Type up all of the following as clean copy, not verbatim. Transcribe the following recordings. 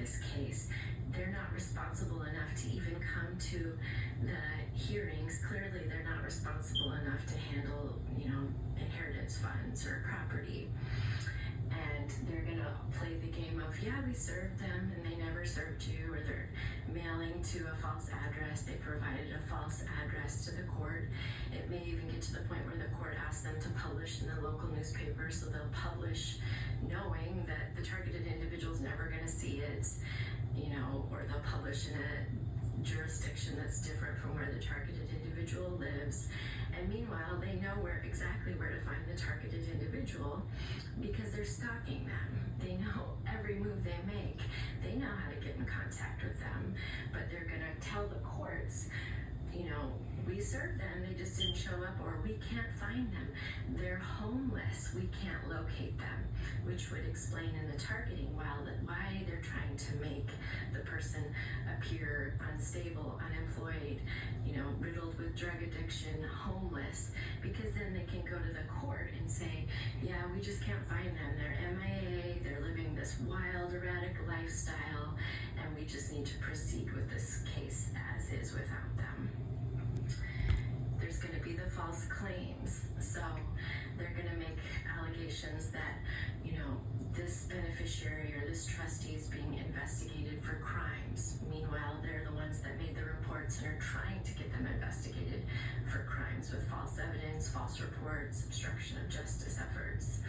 this case. They're not responsible enough to even come to the hearings. Clearly, they're not responsible enough to handle, inheritance funds or property. And they're going to play the game of, yeah, we served them and they never served you, or they're mailing to a false address. They provided a false address to the court. It may even get to the point where the court asks them to publish in the local newspaper, so they'll publish knowing that the targeted individual is never going to see it, or they'll publish in a jurisdiction that's different from where the targeted individual lives. And meanwhile, they know exactly where to find the targeted individual because they're stalking them. They know every move they make. They know how to get in contact with them, but they're going to tell the courts, we served them, they just didn't show up, or we can't find them. They're homeless, we can't locate them, which would explain in the targeting why they're trying to make the person appear unstable, unemployed, riddled with drug addiction, homeless, because then they can go to the court and say, yeah, we just can't find them. They're MIA, they're living this wild, erratic lifestyle, and we just need to proceed with this case as is without them. There's going to be the false claims. So they're going to make allegations that, this beneficiary or this trustee is being investigated for crimes. Meanwhile, they're the ones that made the reports and are trying to get them investigated for crimes with false evidence, false reports, obstruction of justice efforts.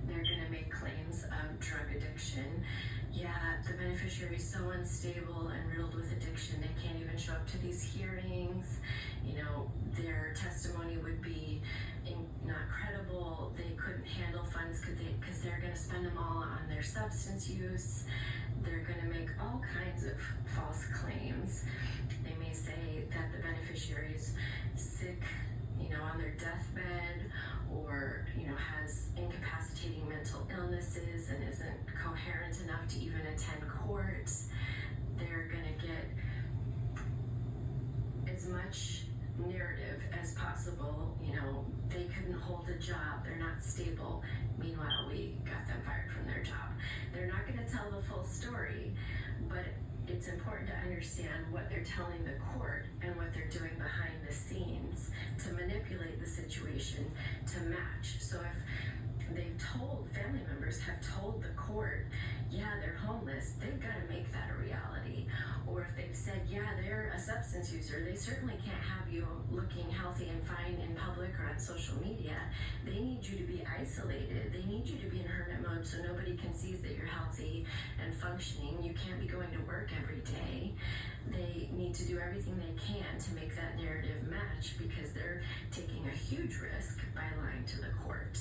They're going to make claims of drug addiction. Yeah, the beneficiary is so unstable and riddled with addiction, they can't even show up to these hearings. Their testimony would be not credible. They couldn't handle funds because they're going to spend them all on their substance use. They're going to make all kinds of false claims. They may say that the beneficiary is sick, on their deathbed, or, has incapacitating mental illnesses and isn't coherent enough to even attend court. They're going to get as much narrative as possible. They couldn't hold a job, they're not stable. Meanwhile, we got them fired from their job. They're not going to tell the full story, but it's important to understand what they're telling the court and what they're doing behind the scenes to manipulate the situation to match. So if family members have told the court, yeah, they're homeless, they've got to make that a reality. Or if they've said, yeah, they're a substance user, they certainly can't have you looking healthy and fine in public or on social media. They need you to be isolated. They need you to be in hermit mode so nobody can see that you're healthy and functioning. You can't be going to work every day. They need to do everything they can to make that narrative match because they're taking a huge risk by lying to the court.